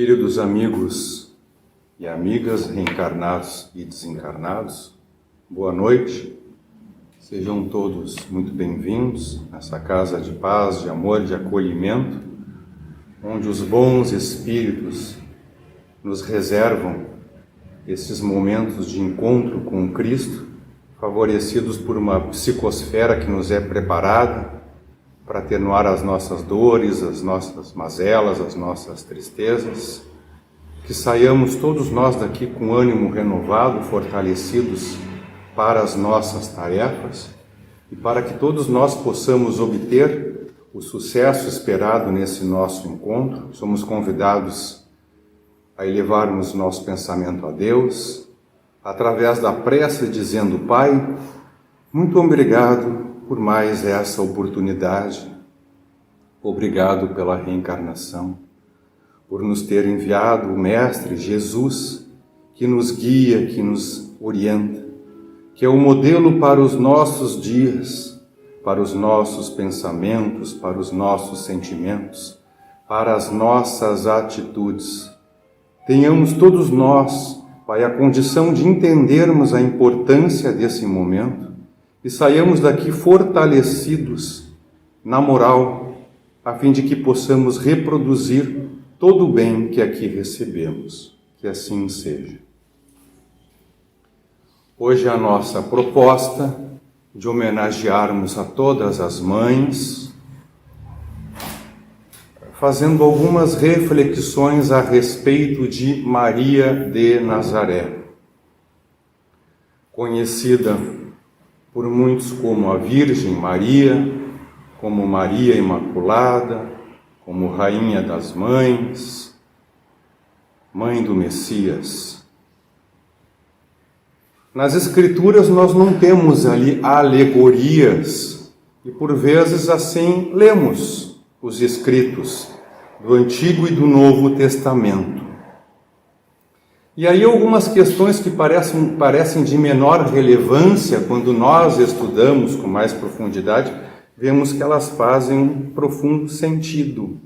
Queridos amigos e amigas reencarnados e desencarnados, boa noite. Sejam todos muito bem-vindos nessa casa de paz, de amor, de acolhimento, onde os bons espíritos nos reservam esses momentos de encontro com Cristo, favorecidos por uma psicosfera que nos é preparada para atenuar as nossas dores, as nossas mazelas, as nossas tristezas, que saiamos todos nós daqui com ânimo renovado, fortalecidos para as nossas tarefas e para que todos nós possamos obter o sucesso esperado nesse nosso encontro. Somos convidados a elevarmos nosso pensamento a Deus, através da prece dizendo: Pai, muito obrigado por mais essa oportunidade. Obrigado pela reencarnação, por nos ter enviado o Mestre Jesus, que nos guia, que nos orienta, que é o modelo para os nossos dias, para os nossos pensamentos, para os nossos sentimentos, para as nossas atitudes. Tenhamos todos nós, Pai, a condição de entendermos a importância desse momento e saiamos daqui fortalecidos na moral, a fim de que possamos reproduzir todo o bem que aqui recebemos. Que assim seja. Hoje a nossa proposta de homenagearmos a todas as mães, fazendo algumas reflexões a respeito de Maria de Nazaré, conhecida por muitos como a Virgem Maria, como Maria Imaculada, como Rainha das Mães, Mãe do Messias. Nas Escrituras nós não temos ali alegorias e por vezes assim lemos os escritos do Antigo e do Novo Testamento. E aí algumas questões que parecem de menor relevância, quando nós estudamos com mais profundidade, vemos que elas fazem um profundo sentido.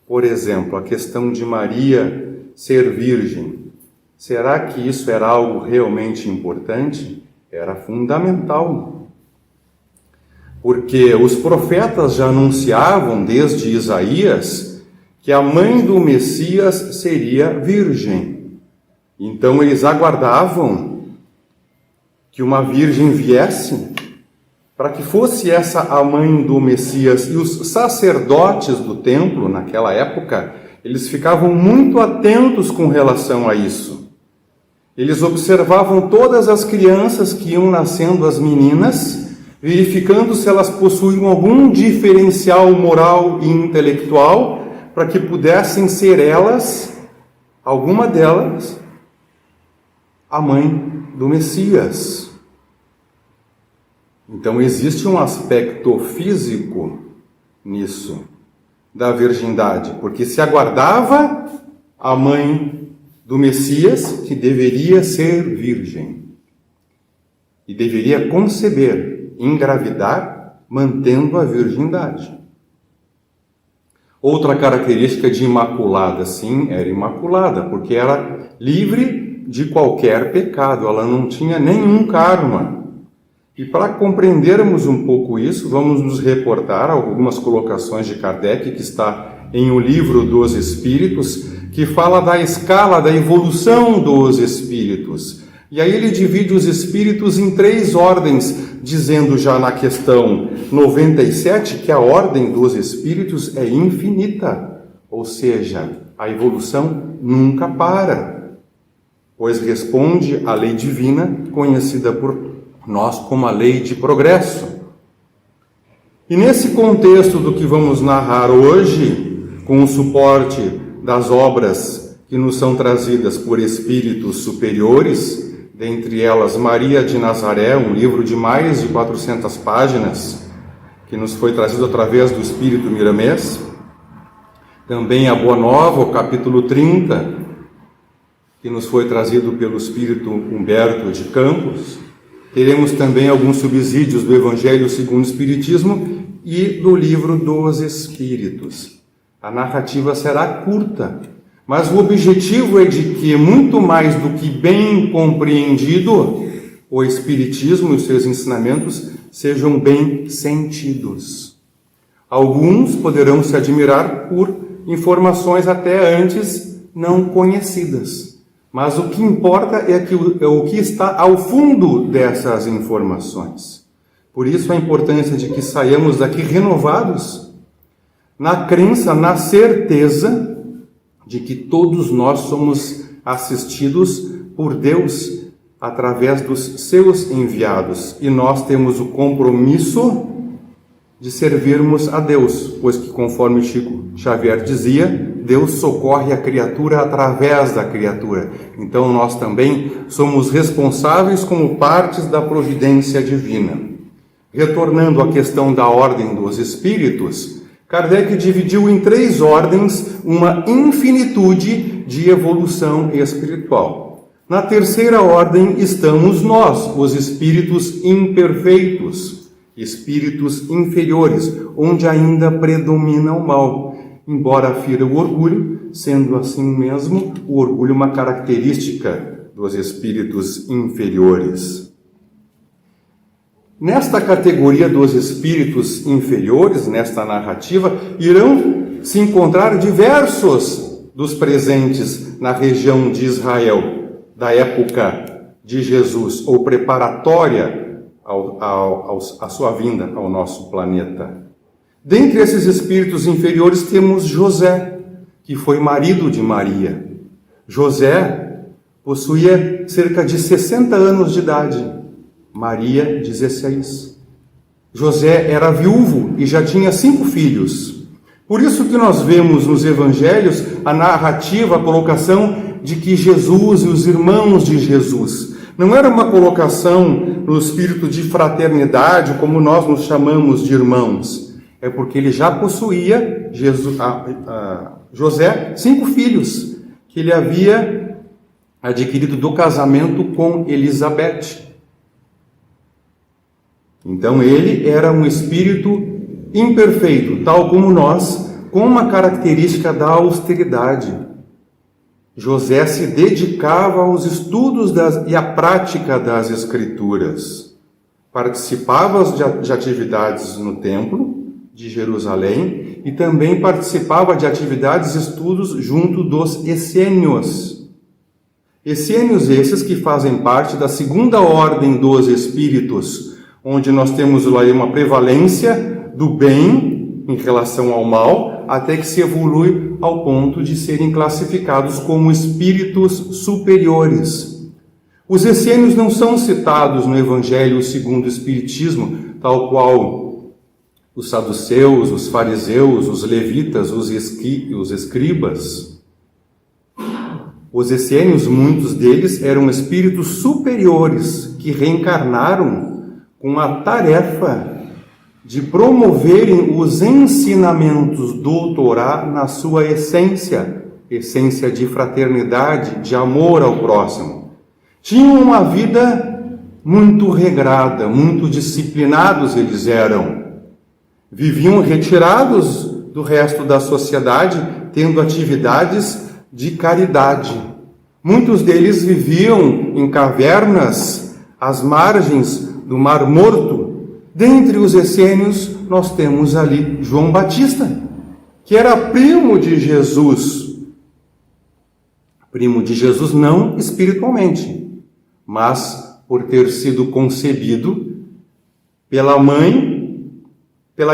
Por exemplo, a questão de Maria ser virgem. Será que isso era algo realmente importante? Era fundamental. Porque os profetas já anunciavam desde Isaías que a mãe do Messias seria virgem. Então eles aguardavam que uma virgem viesse para que fosse essa a mãe do Messias. E os sacerdotes do templo, naquela época, eles ficavam muito atentos com relação a isso. Eles observavam todas as crianças que iam nascendo, as meninas, verificando se elas possuíam algum diferencial moral e intelectual, para que pudessem ser elas, alguma delas, a mãe do Messias. Então existe um aspecto físico nisso, da virgindade, porque se aguardava a mãe do Messias, que deveria ser virgem e deveria conceber, engravidar, mantendo a virgindade. Outra característica de imaculada, sim, era imaculada, porque era livre de qualquer pecado, ela não tinha nenhum karma. E para compreendermos um pouco isso, vamos nos reportar a algumas colocações de Kardec, que está em O Livro dos Espíritos, que fala da escala da evolução dos espíritos. E aí ele divide os espíritos em 3 ordens, dizendo já na questão 97 que a ordem dos espíritos é infinita, ou seja, a evolução nunca para, pois responde à lei divina, conhecida por nós como a lei de progresso. E nesse contexto do que vamos narrar hoje, com o suporte das obras que nos são trazidas por espíritos superiores, dentre elas Maria de Nazaré, um livro de mais de 400 páginas, que nos foi trazido através do Espírito Miramês, também a Boa Nova, o capítulo 30, que nos foi trazido pelo Espírito Humberto de Campos. Teremos também alguns subsídios do Evangelho segundo o Espiritismo e do Livro dos Espíritos. A narrativa será curta, Mas o objetivo é de que, muito mais do que bem compreendido, o Espiritismo e os seus ensinamentos sejam bem sentidos. Alguns poderão se admirar por informações até antes não conhecidas, mas o que importa é o que está ao fundo dessas informações. Por isso a importância de que saiamos daqui renovados, na crença, na certeza de que todos nós somos assistidos por Deus através dos seus enviados, e nós temos o compromisso de servirmos a Deus, pois que, conforme Chico Xavier dizia, Deus socorre a criatura através da criatura. Então nós também somos responsáveis como partes da providência divina. Retornando à questão da ordem dos espíritos, Kardec dividiu em 3 ordens uma infinitude de evolução espiritual. Na terceira ordem estamos nós, os espíritos imperfeitos, espíritos inferiores, onde ainda predomina o mal, embora afira o orgulho, sendo assim mesmo o orgulho uma característica dos espíritos inferiores. Nesta categoria dos espíritos inferiores, nesta narrativa, irão se encontrar diversos dos presentes na região de Israel, da época de Jesus, ou preparatória à sua vinda ao nosso planeta. Dentre esses espíritos inferiores temos José, que foi marido de Maria. José possuía cerca de 60 anos de idade, Maria 16. José era viúvo e já tinha 5 filhos. Por isso que nós vemos nos evangelhos a narrativa, a colocação de que Jesus e os irmãos de Jesus. Não era uma colocação no espírito de fraternidade, como nós nos chamamos de irmãos. É porque ele já possuía, José, 5 filhos, que ele havia adquirido do casamento com Elizabeth. Então ele era um espírito imperfeito, tal como nós, com uma característica da austeridade. José se dedicava aos estudos e à prática das Escrituras. Participava de atividades no Templo de Jerusalém e também participava de atividades e estudos junto dos essênios. Essênios esses que fazem parte da segunda ordem dos Espíritos, onde nós temos lá uma prevalência do bem em relação ao mal, até que se evolui ao ponto de serem classificados como espíritos superiores. Os essênios não são citados no Evangelho segundo o Espiritismo, tal qual os saduceus, os fariseus, os levitas, os escribas. Os essênios, muitos deles, eram espíritos superiores que reencarnaram com a tarefa de promoverem os ensinamentos do Torá na sua essência de fraternidade, de amor ao próximo. Tinham uma vida muito regrada, muito disciplinados eles eram. Viviam retirados do resto da sociedade, tendo atividades de caridade. Muitos deles viviam em cavernas às margens do Mar Morto. Dentre os essênios, nós temos ali João Batista, que era primo de Jesus. Primo de Jesus não espiritualmente, mas por ter sido concebido pela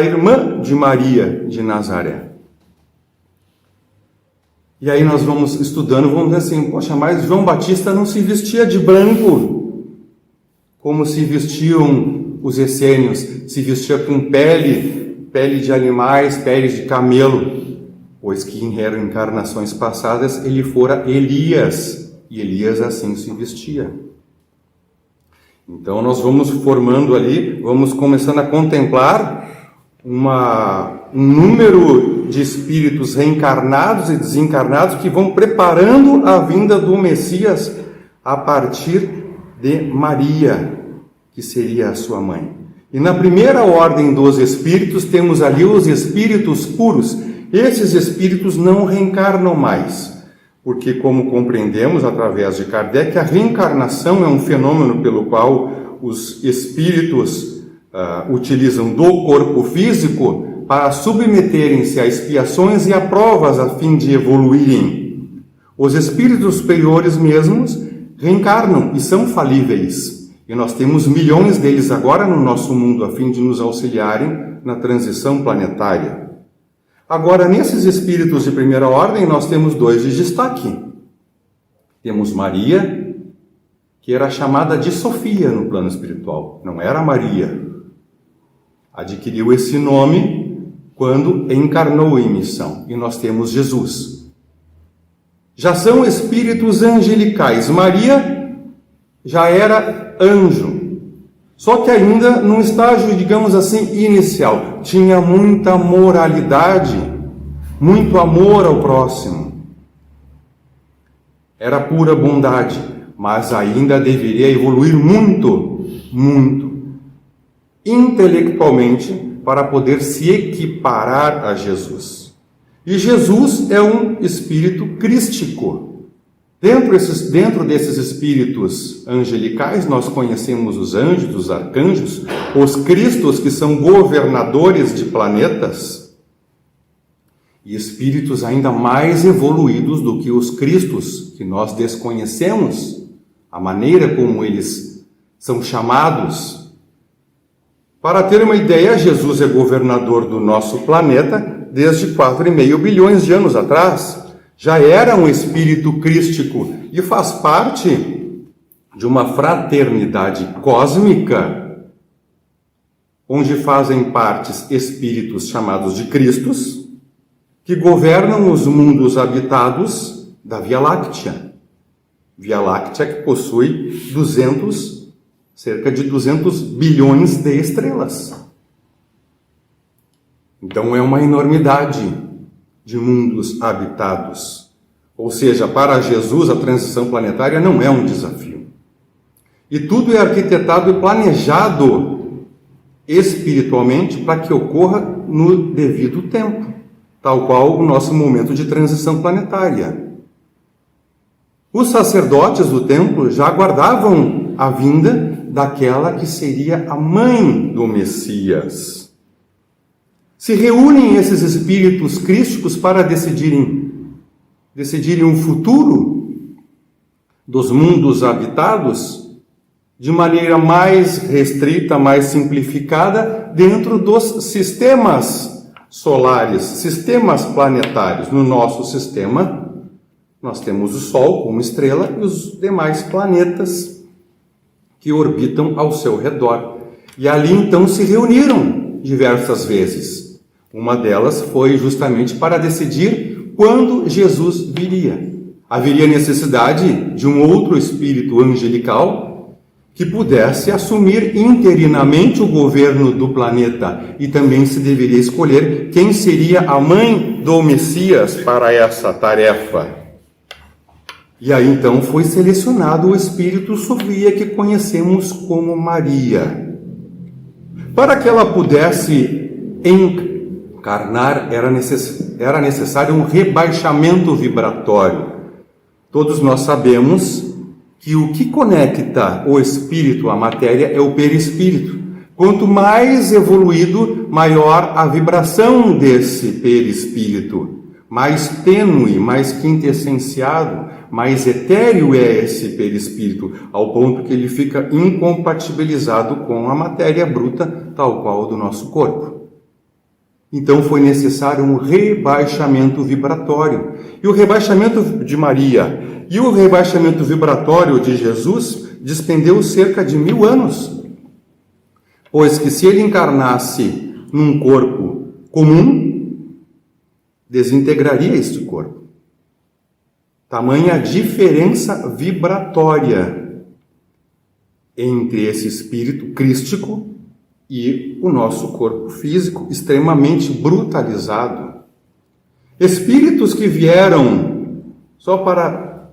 irmã de Maria de Nazaré. E aí nós vamos estudando, vamos dizer assim, poxa, mas João Batista não se vestia de branco, como se vestiam os essênios, se vestia com pele de animais, pele de camelo, pois que em reencarnações passadas ele fora Elias, e Elias assim se vestia. Então nós vamos formando ali, vamos começando a contemplar um número de espíritos reencarnados e desencarnados que vão preparando a vinda do Messias a partir de Maria, que seria a sua mãe. E na primeira ordem dos espíritos temos ali os espíritos puros. Esses espíritos não reencarnam mais. porque, como compreendemos através de Kardec, a reencarnação é um fenômeno pelo qual os espíritos utilizam do corpo físico para submeterem-se a expiações e a provas a fim de evoluírem. Os espíritos superiores mesmos reencarnam e são falíveis. E nós temos milhões deles agora no nosso mundo a fim de nos auxiliarem na transição planetária. Agora, nesses espíritos de primeira ordem, nós temos dois de destaque. Temos Maria, que era chamada de Sofia no plano espiritual, não era Maria. Adquiriu esse nome quando encarnou em missão. E nós temos Jesus. Já são espíritos angelicais. Maria já era anjo. Só que ainda num estágio, digamos assim, inicial. Tinha muita moralidade, muito amor ao próximo. Era pura bondade, mas ainda deveria evoluir muito, muito, intelectualmente, para poder se equiparar a Jesus. E Jesus é um espírito crístico. Dentro desses espíritos angelicais, nós conhecemos os anjos, os arcanjos, os cristos, que são governadores de planetas, e espíritos ainda mais evoluídos do que os cristos, que nós desconhecemos, a maneira como eles são chamados. Para ter uma ideia, Jesus é governador do nosso planeta desde 4,5 bilhões de anos atrás. Já era um espírito crístico e faz parte de uma fraternidade cósmica, onde fazem parte espíritos chamados de Cristos, que governam os mundos habitados da Via Láctea. Via Láctea que possui cerca de 200 bilhões de estrelas. Então é uma enormidade de mundos habitados. Ou seja, para Jesus a transição planetária não é um desafio. E tudo é arquitetado e planejado espiritualmente para que ocorra no devido tempo, tal qual o nosso momento de transição planetária. Os sacerdotes do templo já aguardavam a vinda daquela que seria a mãe do Messias. Se reúnem esses espíritos crísticos para decidirem o futuro dos mundos habitados de maneira mais restrita, mais simplificada, dentro dos sistemas solares, sistemas planetários. No nosso sistema, nós temos o Sol como estrela e os demais planetas que orbitam ao seu redor. E ali então se reuniram diversas vezes. Uma delas foi justamente para decidir quando Jesus viria. Haveria necessidade de um outro espírito angelical que pudesse assumir interinamente o governo do planeta, e também se deveria escolher quem seria a mãe do Messias para essa tarefa. E aí então foi selecionado o espírito Sofia, que conhecemos como Maria. Para que ela pudesse encarnar, era necessário um rebaixamento vibratório. Todos nós sabemos que o que conecta o espírito à matéria é o perispírito. Quanto mais evoluído, maior a vibração desse perispírito. Mais tênue, mais quintessenciado, mais etéreo é esse perispírito, ao ponto que ele fica incompatibilizado com a matéria bruta, tal qual do nosso corpo. Então foi necessário um rebaixamento vibratório. E o rebaixamento de Maria e o rebaixamento vibratório de Jesus despendeu cerca de 1000 anos. Pois que se ele encarnasse num corpo comum, desintegraria este corpo. Tamanha a diferença vibratória entre esse espírito crístico e o nosso corpo físico extremamente brutalizado. Espíritos que vieram, só para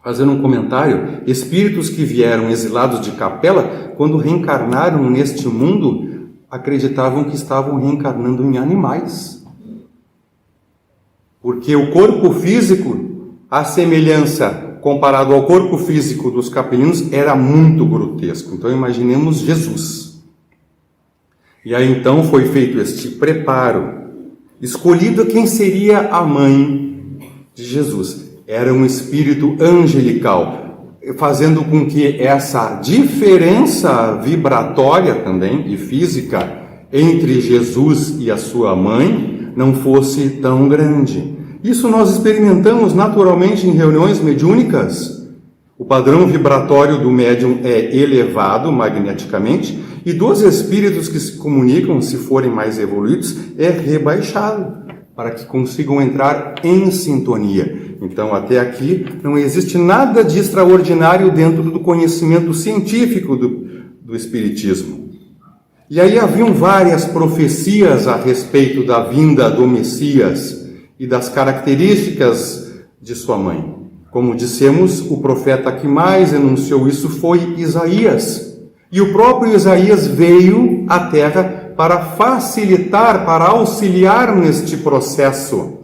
fazer um comentário, espíritos que vieram exilados de Capela, quando reencarnaram neste mundo, acreditavam que estavam reencarnando em animais. Porque o corpo físico a semelhança comparado ao corpo físico dos capelinos era muito grotesco. Então imaginemos Jesus. E aí então foi feito este preparo, escolhido quem seria a mãe de Jesus. Era um espírito angelical, fazendo com que essa diferença vibratória também e física entre Jesus e a sua mãe não fosse tão grande. Isso nós experimentamos naturalmente em reuniões mediúnicas. O padrão vibratório do médium é elevado magneticamente e dos espíritos que se comunicam, se forem mais evoluídos, é rebaixado, para que consigam entrar em sintonia. Então, até aqui, não existe nada de extraordinário dentro do conhecimento científico do Espiritismo. E aí haviam várias profecias a respeito da vinda do Messias e das características de sua mãe. Como dissemos, o profeta que mais enunciou isso foi Isaías. E o próprio Isaías veio à Terra para facilitar, para auxiliar neste processo.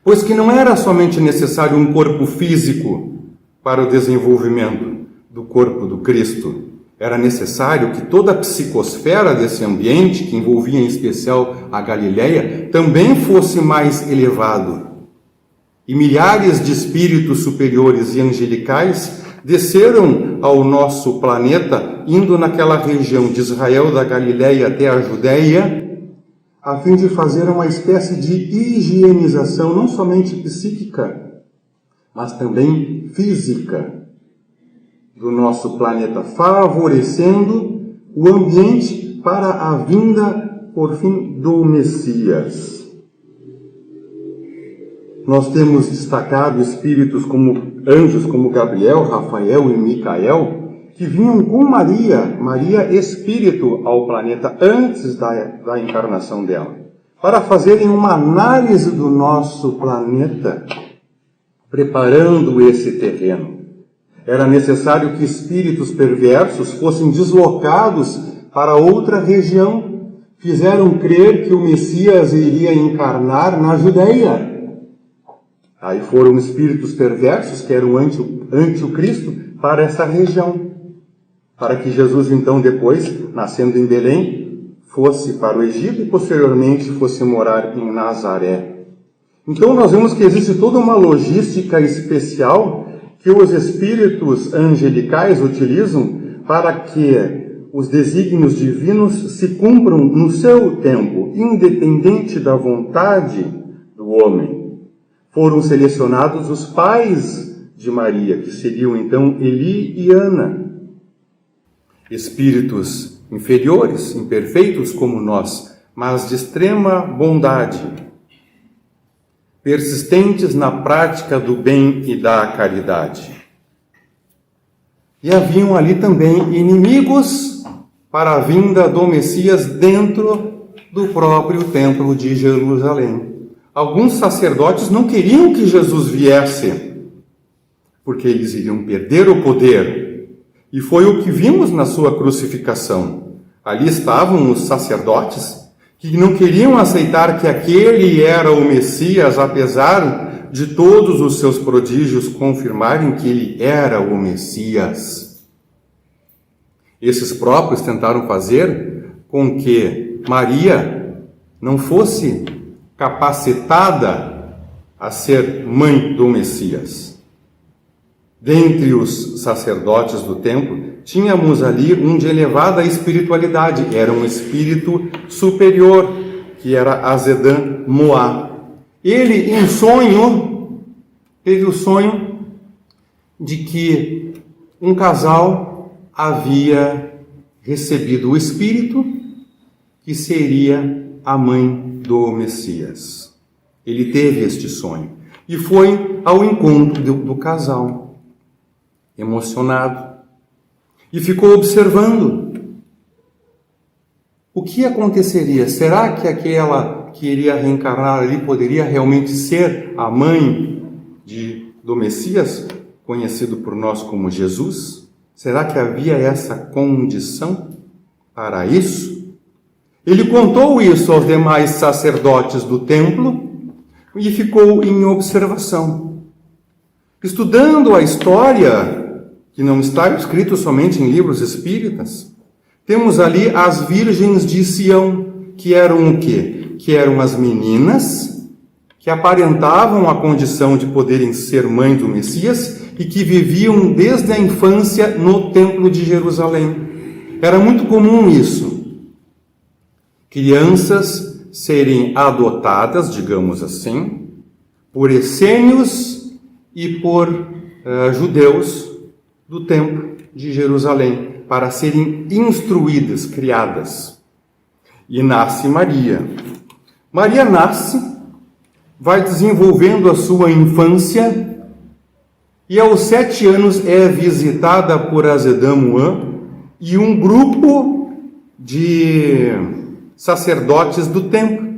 Pois que não era somente necessário um corpo físico para o desenvolvimento do corpo do Cristo. Era necessário que toda a psicosfera desse ambiente, que envolvia em especial a Galileia, também fosse mais elevado. E milhares de espíritos superiores e angelicais desceram ao nosso planeta, indo naquela região de Israel, da Galileia até a Judéia, a fim de fazer uma espécie de higienização, não somente psíquica, mas também física do nosso planeta, favorecendo o ambiente para a vinda, por fim, do Messias. Nós temos destacado espíritos como anjos como Gabriel, Rafael e Micael, que vinham com Maria Espírito, ao planeta antes da encarnação dela, para fazerem uma análise do nosso planeta, preparando esse terreno. Era necessário que espíritos perversos fossem deslocados para outra região. Fizeram crer que o Messias iria encarnar na Judéia. Aí foram espíritos perversos, que eram anti-Cristo, para essa região. Para que Jesus, então, depois, nascendo em Belém, fosse para o Egito e, posteriormente, fosse morar em Nazaré. Então, nós vemos que existe toda uma logística especial que os espíritos angelicais utilizam para que os desígnios divinos se cumpram no seu tempo, independente da vontade do homem. Foram selecionados os pais de Maria, que seriam então Eli e Ana. Espíritos inferiores, imperfeitos como nós, mas de extrema bondade, persistentes na prática do bem e da caridade. E haviam ali também inimigos para a vinda do Messias dentro do próprio templo de Jerusalém. Alguns sacerdotes não queriam que Jesus viesse, porque eles iriam perder o poder. E foi o que vimos na sua crucificação. Ali estavam os sacerdotes que não queriam aceitar que aquele era o Messias, apesar de todos os seus prodígios confirmarem que ele era o Messias. Esses próprios tentaram fazer com que Maria não fosse capacitada a ser mãe do Messias. Dentre os sacerdotes do templo, tínhamos ali um de elevada espiritualidade, era um espírito superior, que era Azedã Moá. Ele, em sonho, teve o sonho de que um casal havia recebido o espírito que seria a mãe do Messias. Ele teve este sonho e foi ao encontro do casal, emocionado, e ficou observando o que aconteceria. Será que aquela que iria reencarnar ali poderia realmente ser a mãe do Messias, conhecido por nós como Jesus? Será que havia essa condição para isso? Ele contou isso aos demais sacerdotes do templo e ficou em observação. Estudando a história, que não está escrito somente em livros espíritas, temos ali as virgens de Sião, que eram o quê? Que eram as meninas que aparentavam a condição de poderem ser mãe do Messias e que viviam desde a infância no Templo de Jerusalém. Era muito comum isso. Crianças serem adotadas, digamos assim, por essênios e por judeus do Templo de Jerusalém, para serem instruídas, criadas. E nasce Maria. Maria nasce, vai desenvolvendo a sua infância e aos 7 anos é visitada por Azedamuã e um grupo de sacerdotes do templo.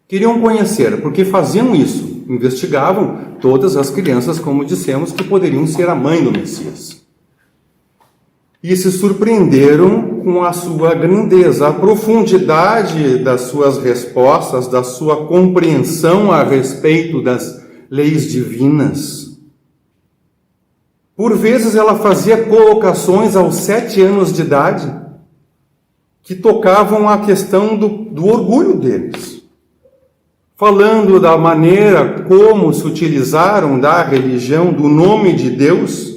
Queriam conhecer, porque faziam isso, investigavam todas as crianças, como dissemos, que poderiam ser a mãe do Messias. E se surpreenderam com a sua grandeza, a profundidade das suas respostas, da sua compreensão a respeito das leis divinas. Por vezes ela fazia colocações aos 7 anos de idade que tocavam a questão do orgulho deles, falando da maneira como se utilizaram da religião, do nome de Deus,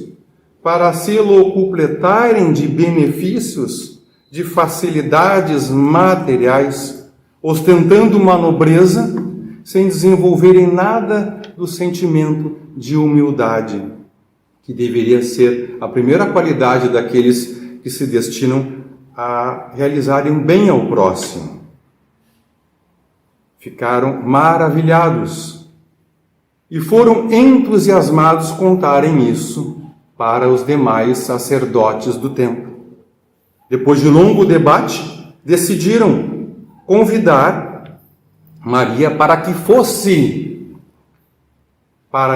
para se locupletarem de benefícios, de facilidades materiais, ostentando uma nobreza, sem desenvolverem nada do sentimento de humildade, que deveria ser a primeira qualidade daqueles que se destinam a realizarem bem ao próximo. Ficaram maravilhados e foram entusiasmados contarem isso para os demais sacerdotes do templo. Depois de longo debate, decidiram convidar Maria para que fosse para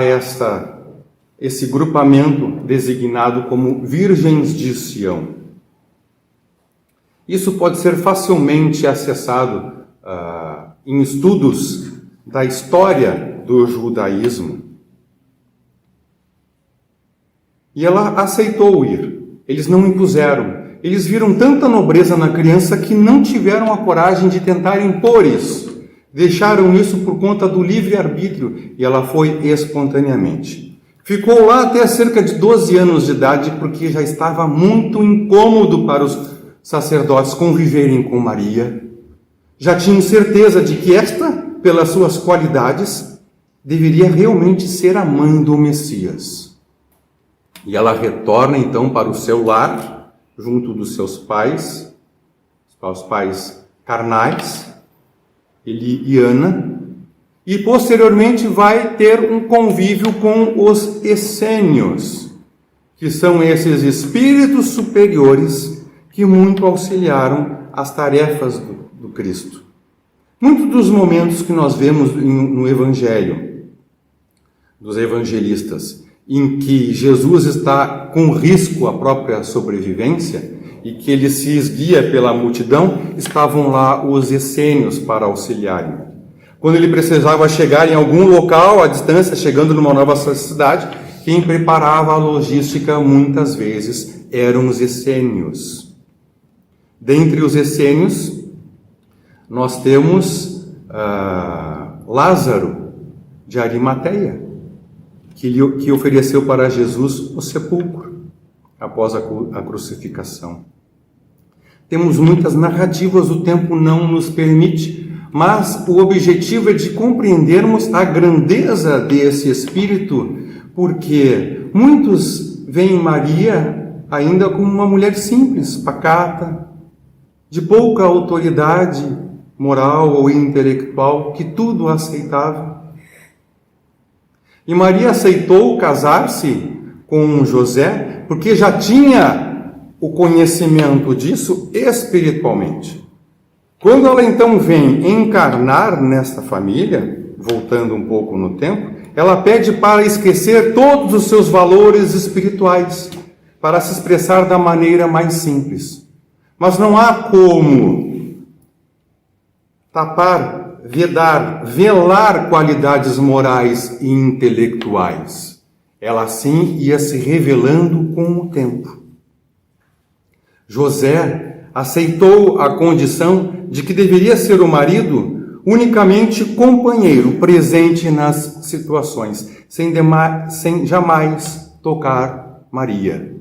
esse grupamento designado como Virgens de Sião. Isso pode ser facilmente acessado em estudos da história do judaísmo. E ela aceitou ir. Eles não impuseram. Eles viram tanta nobreza na criança que não tiveram a coragem de tentar impor isso. Deixaram isso por conta do livre-arbítrio e ela foi espontaneamente. Ficou lá até cerca de 12 anos de idade porque já estava muito incômodo para os sacerdotes conviverem com Maria. Já tinham certeza de que esta, pelas suas qualidades, deveria realmente ser a mãe do Messias. E ela retorna então para o seu lar, junto dos seus pais, os pais carnais, Eli e Ana, e posteriormente vai ter um convívio com os essênios, que são esses espíritos superiores que muito auxiliaram as tarefas do Cristo. Muitos dos momentos que nós vemos no Evangelho, dos evangelistas, em que Jesus está com risco à própria sobrevivência e que ele se esguia pela multidão, estavam lá os essênios para auxiliarem. Quando ele precisava chegar em algum local à distância, chegando numa nova cidade, quem preparava a logística muitas vezes eram os essênios. Dentre os essênios, nós temos Lázaro de Arimateia, que ofereceu para Jesus o sepulcro após a crucificação. Temos muitas narrativas, o tempo não nos permite, mas o objetivo é de compreendermos a grandeza desse Espírito, porque muitos veem Maria ainda como uma mulher simples, pacata, de pouca autoridade moral ou intelectual, que tudo aceitava. E Maria aceitou casar-se com José porque já tinha o conhecimento disso espiritualmente. Quando ela então vem encarnar nesta família, voltando um pouco no tempo, ela pede para esquecer todos os seus valores espirituais, para se expressar da maneira mais simples. Mas não há como tapar, vedar, velar qualidades morais e intelectuais. Ela assim ia se revelando com o tempo. José aceitou a condição de que deveria ser o marido unicamente companheiro, presente nas situações, sem jamais tocar Maria.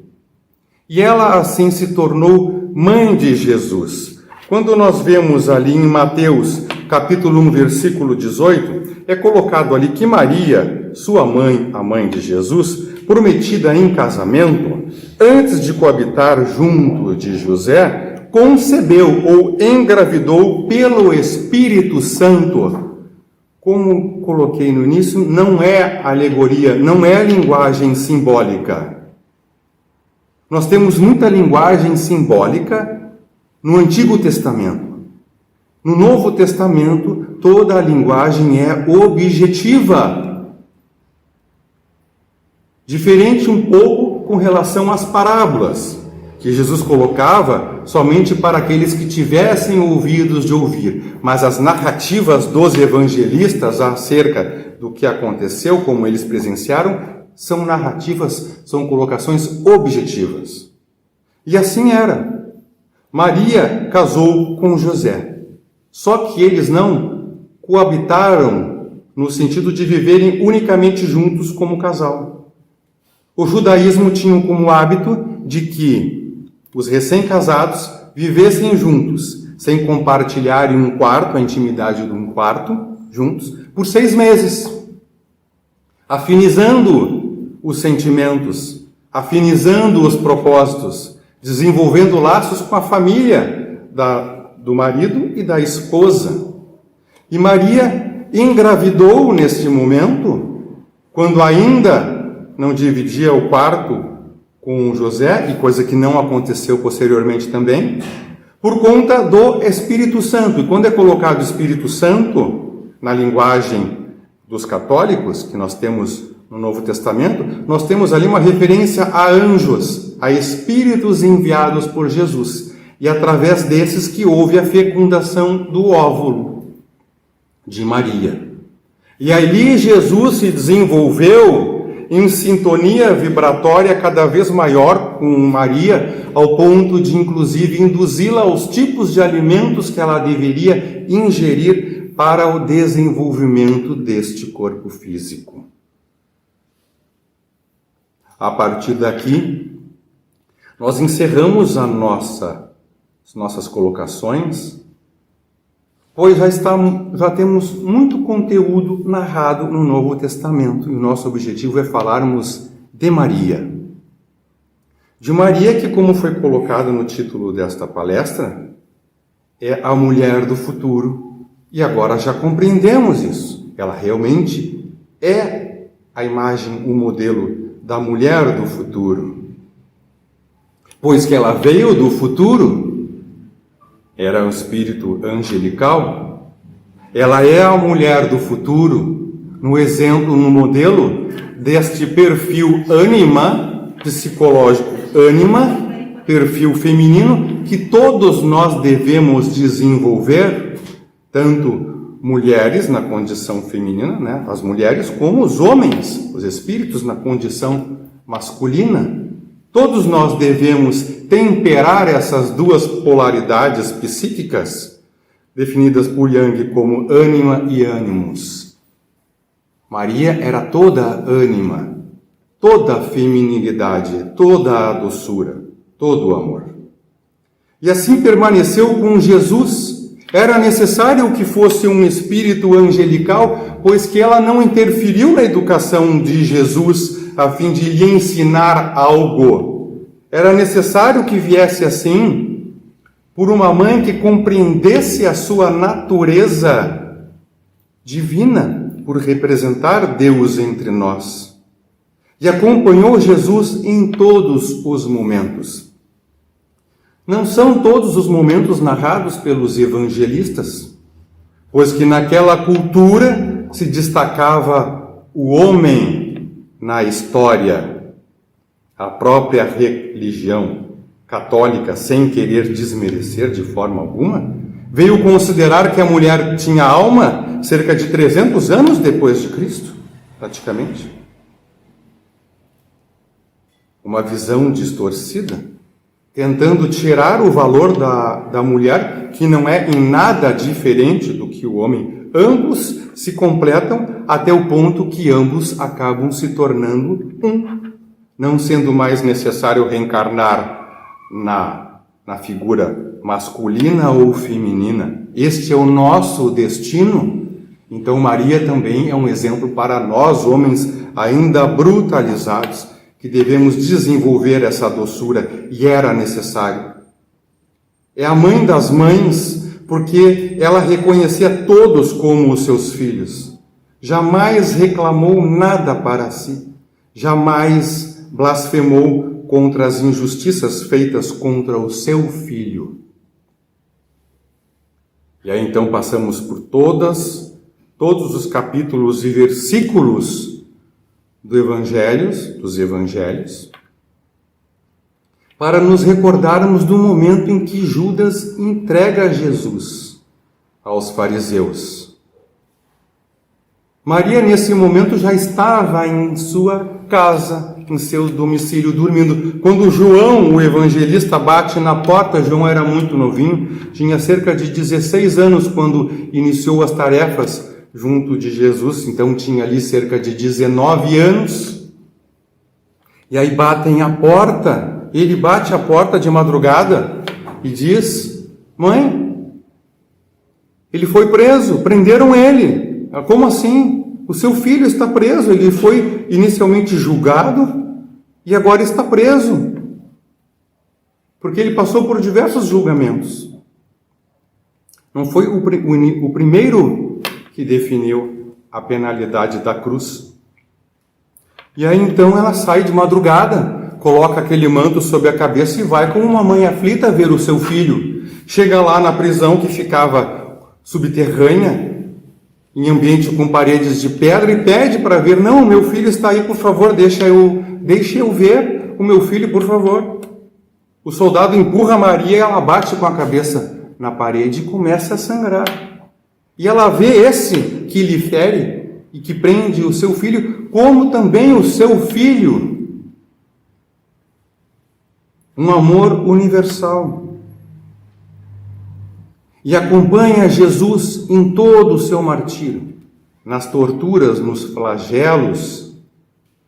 E ela assim se tornou mãe de Jesus. Quando nós vemos ali em Mateus, capítulo 1, versículo 18, é colocado ali que Maria, sua mãe, a mãe de Jesus, prometida em casamento, antes de coabitar junto de José, concebeu ou engravidou pelo Espírito Santo. Como coloquei no início, não é alegoria, não é linguagem simbólica. Nós temos muita linguagem simbólica no Antigo Testamento. No Novo Testamento, toda a linguagem é objetiva. Diferente um pouco com relação às parábolas, que Jesus colocava somente para aqueles que tivessem ouvidos de ouvir. Mas as narrativas dos evangelistas acerca do que aconteceu, como eles presenciaram, são narrativas, são colocações objetivas. E assim era. Maria casou com José. Só que eles não coabitaram no sentido de viverem unicamente juntos como casal. O judaísmo tinha como hábito de que os recém-casados vivessem juntos, sem compartilharem um quarto, a intimidade de um quarto, juntos, por 6 meses, afinizando os sentimentos, afinizando os propósitos, desenvolvendo laços com a família do marido e da esposa. E Maria engravidou neste momento, quando ainda não dividia o quarto com José, e coisa que não aconteceu posteriormente também, por conta do Espírito Santo. E quando é colocado Espírito Santo na linguagem dos católicos, que nós temos no Novo Testamento, nós temos ali uma referência a anjos, a espíritos enviados por Jesus. E através desses que houve a fecundação do óvulo de Maria. E ali Jesus se desenvolveu em sintonia vibratória cada vez maior com Maria, ao ponto de inclusive induzi-la aos tipos de alimentos que ela deveria ingerir para o desenvolvimento deste corpo físico. A partir daqui, nós encerramos as nossas colocações, pois já temos muito conteúdo narrado no Novo Testamento, e o nosso objetivo é falarmos de Maria. De Maria, que, como foi colocado no título desta palestra, é a mulher do futuro, e agora já compreendemos isso. Ela realmente é a imagem, o modelo da mulher do futuro. Pois que ela veio do futuro, era um espírito angelical, ela é a mulher do futuro, no exemplo, no modelo deste perfil ânima, psicológico ânima, perfil feminino, que todos nós devemos desenvolver, tanto mulheres na condição feminina, né, as mulheres, como os homens, os espíritos na condição masculina. Todos nós devemos temperar essas duas polaridades psíquicas, definidas por Jung como ânima e ânimos. Maria era toda ânima, toda a feminilidade, toda a doçura, todo o amor. E assim permaneceu com Jesus. Era necessário que fosse um espírito angelical, pois que ela não interferiu na educação de Jesus a fim de lhe ensinar algo. Era necessário que viesse assim, por uma mãe que compreendesse a sua natureza divina, por representar Deus entre nós. E acompanhou Jesus em todos os momentos. Não são todos os momentos narrados pelos evangelistas, pois que naquela cultura se destacava o homem na história. A própria religião católica, sem querer desmerecer de forma alguma, veio considerar que a mulher tinha alma cerca de 300 anos depois de Cristo, praticamente. uma visão distorcida, tentando tirar o valor da mulher, que não é em nada diferente do que o homem. Ambos se completam até o ponto que ambos acabam se tornando um, não sendo mais necessário reencarnar na figura masculina ou feminina. Este é o nosso destino. Então Maria também é um exemplo para nós, homens ainda brutalizados, que devemos desenvolver essa doçura, e era necessário. É a mãe das mães, porque ela reconhecia todos como os seus filhos. Jamais reclamou nada para si, jamais blasfemou contra as injustiças feitas contra o seu filho. E aí então passamos por todos os capítulos e versículos dos evangelhos, para nos recordarmos do momento em que Judas entrega Jesus aos fariseus. Maria, nesse momento, já estava em sua casa, em seu domicílio, dormindo. Quando João, o evangelista, bate na porta, João era muito novinho, tinha cerca de 16 anos quando iniciou as tarefas junto de Jesus, então tinha ali cerca de 19 anos, e aí batem a porta, ele bate a porta de madrugada e diz: mãe, ele foi preso, prenderam ele. Como assim? O seu filho está preso, ele foi inicialmente julgado e agora está preso, porque ele passou por diversos julgamentos. Não foi o primeiro que definiu a penalidade da cruz. E aí então ela sai de madrugada, coloca aquele manto sobre a cabeça e vai com uma mãe aflita ver o seu filho. Chega lá na prisão, que ficava subterrânea, em ambiente com paredes de pedra, e pede para ver. Não, meu filho está aí, por favor, deixe eu ver o meu filho, por favor. O soldado empurra Maria e ela bate com a cabeça na parede e começa a sangrar. E ela vê esse que lhe fere e que prende o seu filho, como também o seu filho. Um amor universal. E acompanha Jesus em todo o seu martírio, nas torturas, nos flagelos,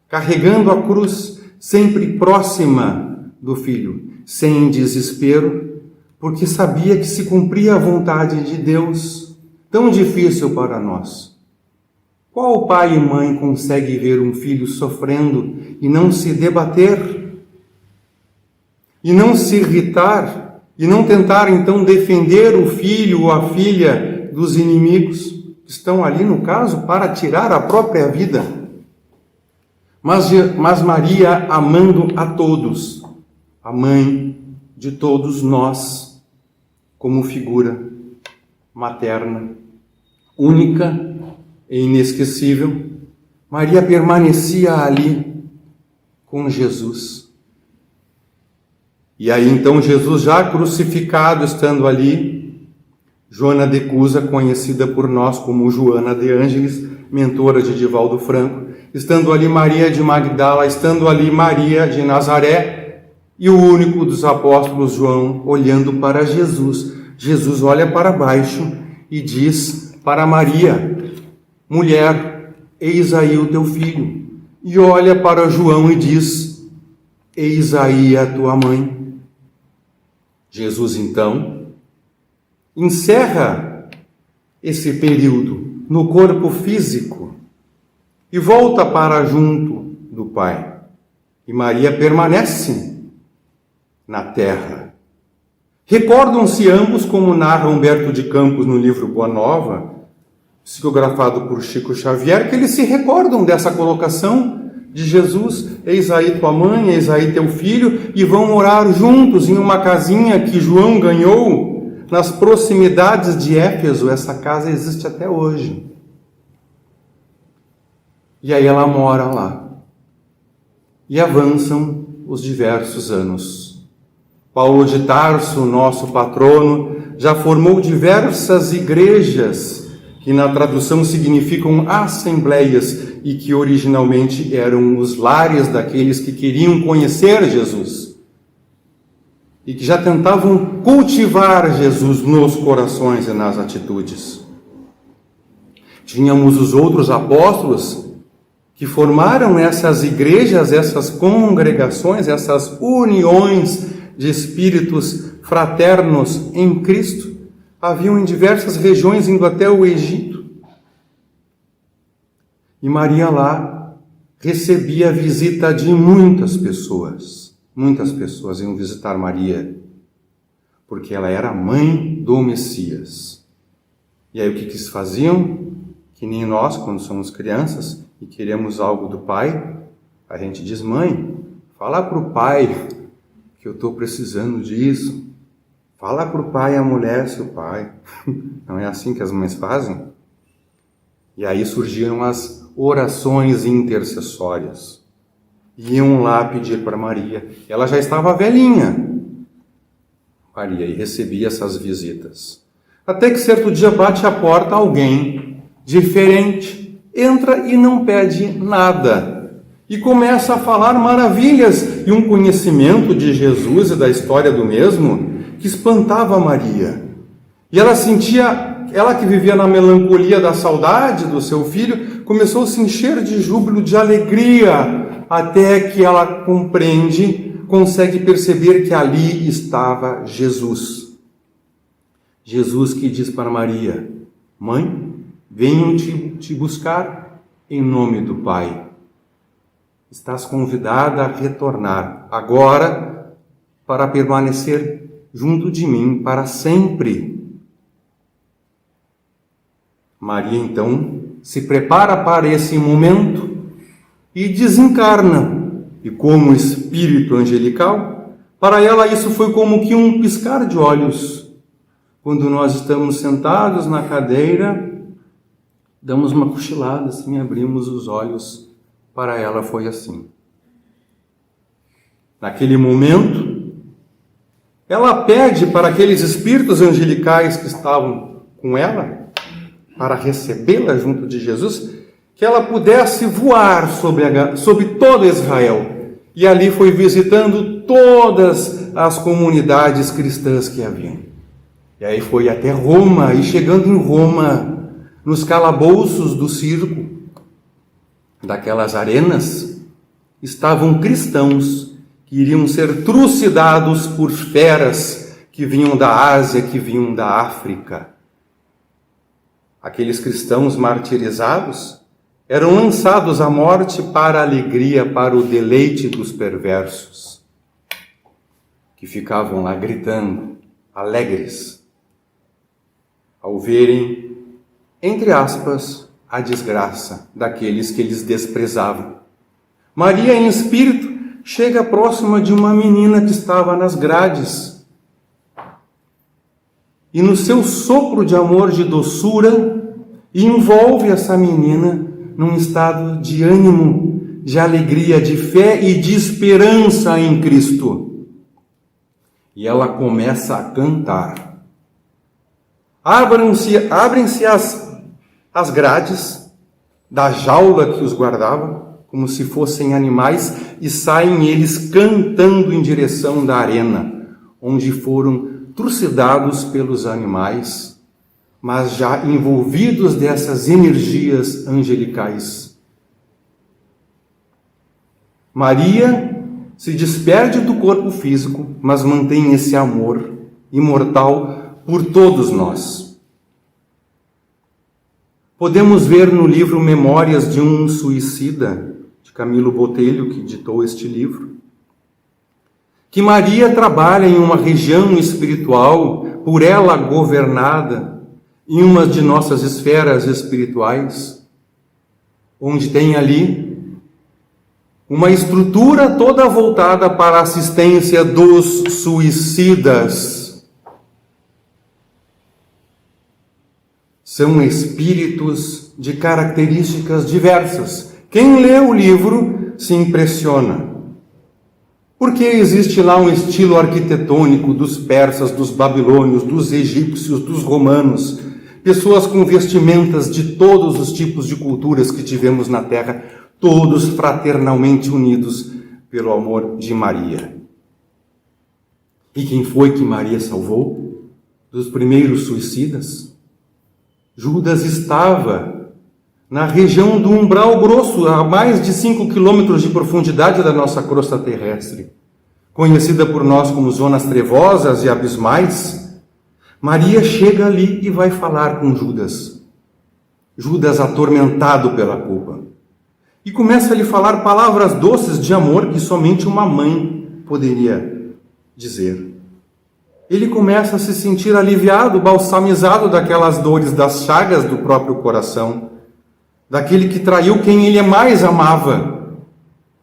carregando a cruz sempre próxima do filho, sem desespero, porque sabia que se cumpria a vontade de Deus. Tão difícil para nós. Qual pai e mãe consegue ver um filho sofrendo e não se debater? E não se irritar? E não tentar então defender o filho ou a filha dos inimigos que estão ali, no caso, para tirar a própria vida? Mas Maria, amando a todos, a mãe de todos nós, como figura materna, única e inesquecível, Maria permanecia ali com Jesus. E aí então Jesus, já crucificado, estando ali, Joana de Cusa, conhecida por nós como Joana de Ângeles, mentora de Divaldo Franco, estando ali Maria de Magdala, estando ali Maria de Nazaré, e o único dos apóstolos, João, olhando para Jesus. Jesus olha para baixo e diz para Maria: mulher, eis aí o teu filho. E olha para João e diz: eis aí a tua mãe. Jesus então encerra esse período no corpo físico e volta para junto do Pai. E Maria permanece na terra. Recordam-se ambos, como narra Humberto de Campos no livro Boa Nova, psicografado por Chico Xavier, que eles se recordam dessa colocação de Jesus: eis aí tua mãe, eis aí teu filho, e vão morar juntos em uma casinha que João ganhou nas proximidades de Éfeso. Essa casa existe até hoje. E aí ela mora lá. E avançam os diversos anos. Paulo de Tarso, nosso patrono, já formou diversas igrejas, que na tradução significam assembleias, e que originalmente eram os lares daqueles que queriam conhecer Jesus e que já tentavam cultivar Jesus nos corações e nas atitudes. Tínhamos os outros apóstolos que formaram essas igrejas, essas congregações, essas uniões de espíritos fraternos em Cristo. Haviam em diversas regiões, indo até o Egito. E Maria lá recebia a visita de muitas pessoas. Muitas pessoas iam visitar Maria, porque ela era a mãe do Messias. E aí o que se faziam? Que nem nós, quando somos crianças e queremos algo do pai, a gente diz: mãe, fala para o pai que eu estou precisando disso. Fala para o pai amolece o pai. Não é assim que as mães fazem? E aí surgiram as orações intercessórias. Iam lá pedir para Maria. Ela já estava velhinha, Maria, e recebia essas visitas. Até que certo dia bate à porta alguém diferente, entra e não pede nada. E começa a falar maravilhas e um conhecimento de Jesus e da história do mesmo que espantava Maria. E ela sentia, ela que vivia na melancolia da saudade do seu filho, começou a se encher de júbilo, de alegria, até que ela consegue perceber que ali estava Jesus. Jesus que diz para Maria: mãe, venho te buscar em nome do Pai. Estás convidada a retornar agora para permanecer junto de mim para sempre. Maria então se prepara para esse momento e desencarna. E como espírito angelical, para ela isso foi como que um piscar de olhos. Quando nós estamos sentados na cadeira, damos uma cochilada assim, abrimos os olhos. Para ela foi assim. Naquele momento, ela pede para aqueles espíritos angelicais que estavam com ela, para recebê-la junto de Jesus, que ela pudesse voar sobre todo Israel. E ali foi visitando todas as comunidades cristãs que haviam. E aí foi até Roma, e chegando em Roma, nos calabouços do circo, daquelas arenas, estavam cristãos que iriam ser trucidados por feras que vinham da Ásia, que vinham da África. Aqueles cristãos martirizados eram lançados à morte para a alegria, para o deleite dos perversos, que ficavam lá gritando, alegres, ao verem, entre aspas, a desgraça daqueles que eles desprezavam. Maria, em espírito, chega próxima de uma menina que estava nas grades. E no seu sopro de amor, de doçura, envolve essa menina num estado de ânimo, de alegria, de fé e de esperança em Cristo. E ela começa a cantar. Abrem-se as grades da jaula que os guardava, como se fossem animais, e saem eles cantando em direção da arena, onde foram trucidados pelos animais, mas já envolvidos dessas energias angelicais. Maria se despede do corpo físico, mas mantém esse amor imortal por todos nós. Podemos ver no livro Memórias de um Suicida, de Camilo Botelho, que editou este livro, que Maria trabalha em uma região espiritual, por ela governada, em uma de nossas esferas espirituais, onde tem ali uma estrutura toda voltada para a assistência dos suicidas. São espíritos de características diversas. Quem lê o livro se impressiona. Porque existe lá um estilo arquitetônico dos persas, dos babilônios, dos egípcios, dos romanos, pessoas com vestimentas de todos os tipos de culturas que tivemos na terra, todos fraternalmente unidos pelo amor de Maria. E quem foi que Maria salvou dos primeiros suicidas? Judas estava na região do umbral grosso, a mais de 5 quilômetros de profundidade da nossa crosta terrestre, conhecida por nós como zonas trevosas e abismais. Maria chega ali e vai falar com Judas. Judas atormentado pela culpa. E começa a lhe falar palavras doces de amor que somente uma mãe poderia dizer. Ele começa a se sentir aliviado, balsamizado daquelas dores, das chagas do próprio coração, daquele que traiu quem ele mais amava,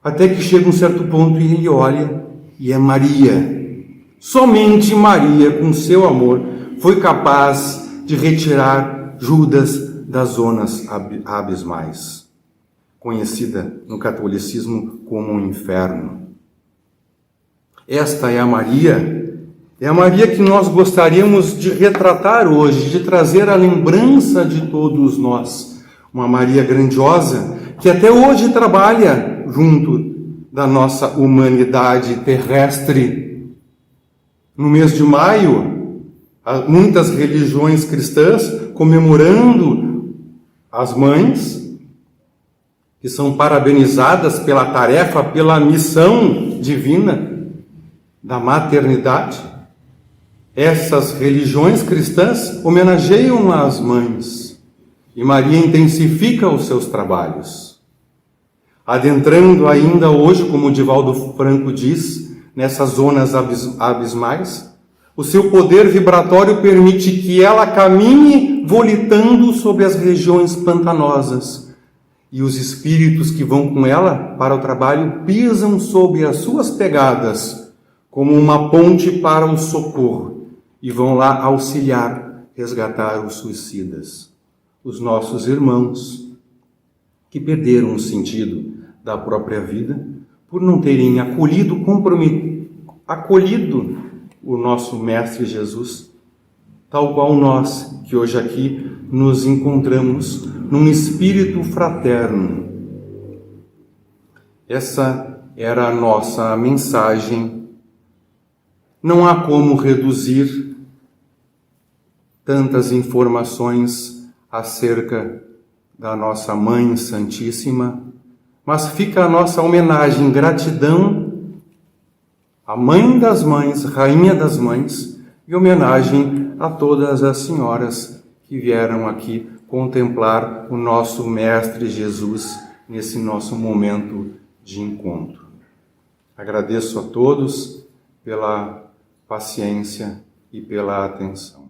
até que chega um certo ponto e ele olha e é Maria. Somente Maria, com seu amor, foi capaz de retirar Judas das zonas abismais, conhecida no catolicismo como o inferno. Esta é a Maria que nós gostaríamos de retratar hoje, de trazer a lembrança de todos nós. Uma Maria grandiosa que até hoje trabalha junto da nossa humanidade terrestre. No mês de maio, muitas religiões cristãs comemorando as mães, que são parabenizadas pela tarefa, pela missão divina da maternidade. Essas religiões cristãs homenageiam as mães e Maria intensifica os seus trabalhos. Adentrando ainda hoje, como o Divaldo Franco diz, nessas zonas abismais, o seu poder vibratório permite que ela caminhe volitando sobre as regiões pantanosas e os espíritos que vão com ela para o trabalho pisam sobre as suas pegadas como uma ponte para o socorro e vão lá auxiliar, resgatar os suicidas, os nossos irmãos que perderam o sentido da própria vida por não terem acolhido o nosso Mestre Jesus, tal qual nós que hoje aqui nos encontramos num espírito fraterno. Essa era a nossa mensagem. Não há como reduzir tantas informações acerca da nossa Mãe Santíssima, mas fica a nossa homenagem, gratidão à Mãe das Mães, Rainha das Mães, e homenagem a todas as senhoras que vieram aqui contemplar o nosso Mestre Jesus nesse nosso momento de encontro. Agradeço a todos pela paciência e pela atenção.